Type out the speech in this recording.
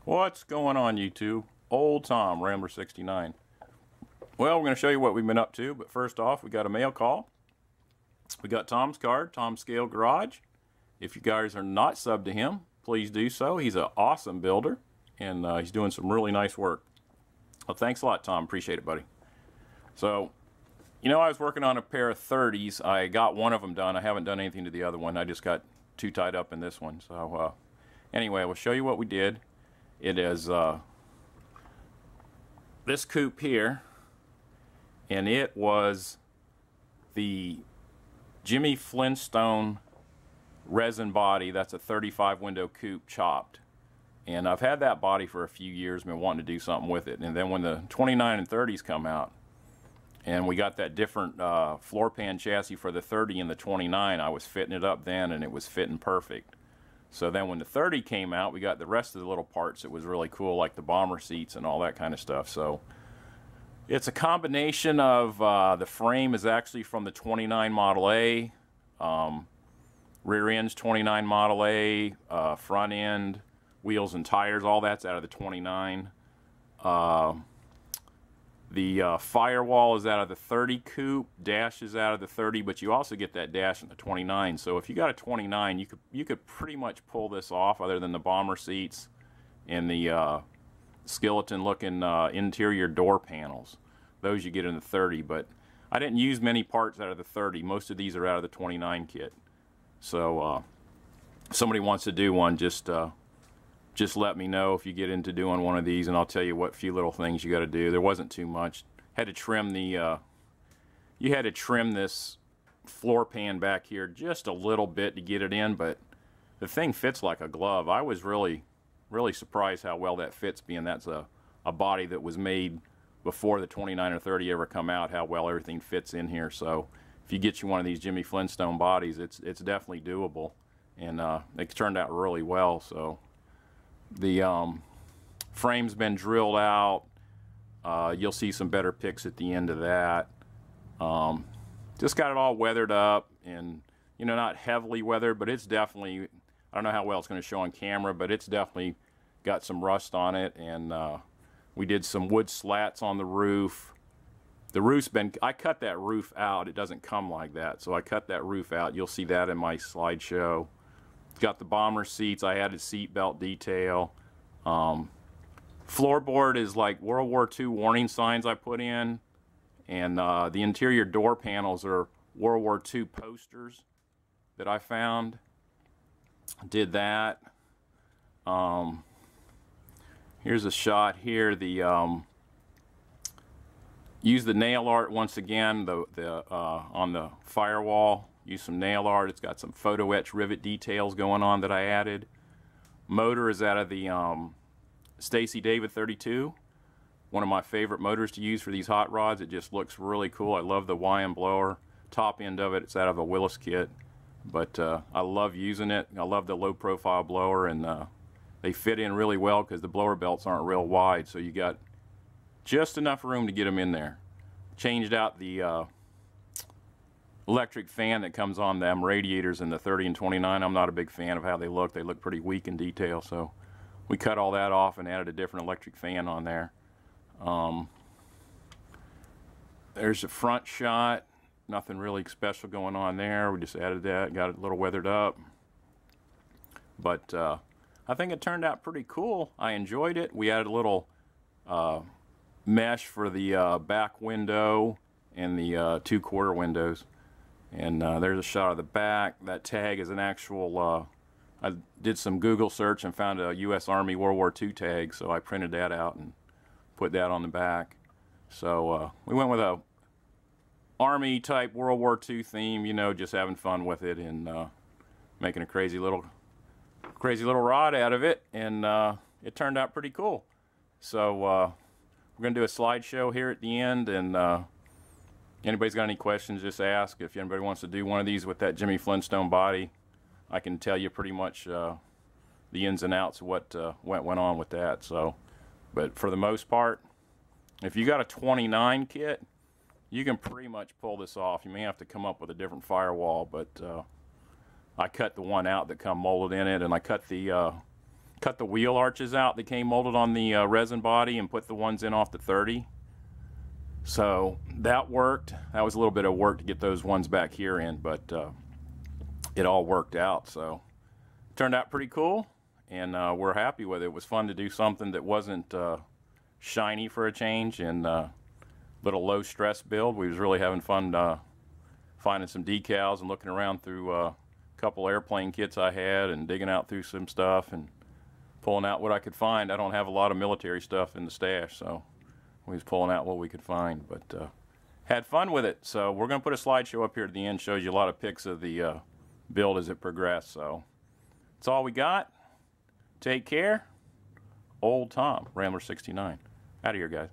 What's going on, YouTube? Old Tom, Rambler 69. Well, we're going to show you what we've been up to, but first off, we got a mail call. We got Tom's card, Tom's Scale Garage. If you guys are not subbed to him, please do so. He's an awesome builder, and he's doing some really nice work. Well, thanks a lot, Tom. Appreciate it, buddy. So, you know, I was working on a pair of 30s. I got one of them done. I haven't done anything to the other one. I just got too tied up in this one. So, anyway, we'll show you what we did. It is this coupe here, and it was the Jimmy Flintstone resin body. That's a 35 window coupe chopped, and I've had that body for a few years, been wanting to do something with it. And then when the 29 and 30s come out, and we got that different floor pan chassis for the 30 and the 29, I was fitting it up then, and it was fitting perfect. So then when the 30 came out, we got the rest of the little parts. It was really cool, like the bomber seats and all that kind of stuff. So it's a combination of the frame is actually from the 29 Model A, rear end's 29 Model A, front end, wheels and tires, all that's out of the 29. The firewall is out of the 30 coupe, dash is out of the 30, but you also get that dash in the 29. So if you got a 29, you could pretty much pull this off, other than the bomber seats and the skeleton-looking interior door panels. Those you get in the 30, but I didn't use many parts out of the 30. Most of these are out of the 29 kit. So if somebody wants to do one, just let me know if you get into doing one of these, and I'll tell you what few little things you got to do. There wasn't too much. Had to trim the you had to trim this floor pan back here just a little bit to get it in, but the thing fits like a glove. I was really surprised how well that fits, being that's a body that was made before the 29 or 30 ever come out, how well everything fits in here. So if you get you one of these Jimmy Flintstone bodies, it's definitely doable, and it turned out really well. So the frame's been drilled out. You'll see some better pics at the end of that. Just got it all weathered up, and you know, not heavily weathered, but it's definitely, I don't know how well it's going to show on camera, but it's definitely got some rust on it. And we did some wood slats on the roof. The roof's been, I cut that roof out. It doesn't come like that, so I cut that roof out. You'll see that in my slideshow. Got the bomber seats. I added seat belt detail. Floorboard is like World War II warning signs I put in, and the interior door panels are World War II posters that I found. Did that. Here's a shot here. The use the nail art once again. On the firewall. Use some nail art. It's got some photo etch rivet details going on that I added. Motor is out of the Stacy David 32. One of my favorite motors to use for these hot rods. It just looks really cool. I love the YM blower. Top end of it's out of a Willis kit. But I love using it. I love the low profile blower, and they fit in really well because the blower belts aren't real wide. So you got just enough room to get them in there. Changed out the electric fan that comes on them radiators in the 30 and 29. I'm not a big fan of how they look. They look pretty weak in detail, so we cut all that off and added a different electric fan on there. There's a front shot. Nothing really special going on there. We just added that, got it a little weathered up. But I think it turned out pretty cool. I enjoyed it. We added a little mesh for the back window and the 2/4 windows. And there's a shot of the back. That tag is an actual, I did some Google search and found a U.S. Army World War II tag, so I printed that out and put that on the back. So we went with a Army type World War II theme, you know, just having fun with it, and making a crazy little rod out of it, and it turned out pretty cool. So we're going to do a slideshow here at the end, and anybody's got any questions, just ask. If anybody wants to do one of these with that Jimmy Flintstone body, I can tell you pretty much the ins and outs of what went on with that. So, but for the most part, if you got a 29 kit, you can pretty much pull this off. You may have to come up with a different firewall, but I cut the one out that come molded in it, and I cut the cut the wheel arches out that came molded on the resin body and put the ones in off the 30. So that worked. That was a little bit of work to get those ones back here in, but it all worked out. So it turned out pretty cool, and we're happy with it. It was fun to do something that wasn't shiny for a change, and little low stress build. We was really having fun finding some decals and looking around through a couple airplane kits I had and digging out through some stuff and pulling out what I could find. I don't have a lot of military stuff in the stash, so we was pulling out what we could find, but had fun with it. So we're going to put a slideshow up here at the end, shows you a lot of pics of the build as it progressed. So that's all we got. Take care. Old Tom, Rambler 69. Out of here, guys.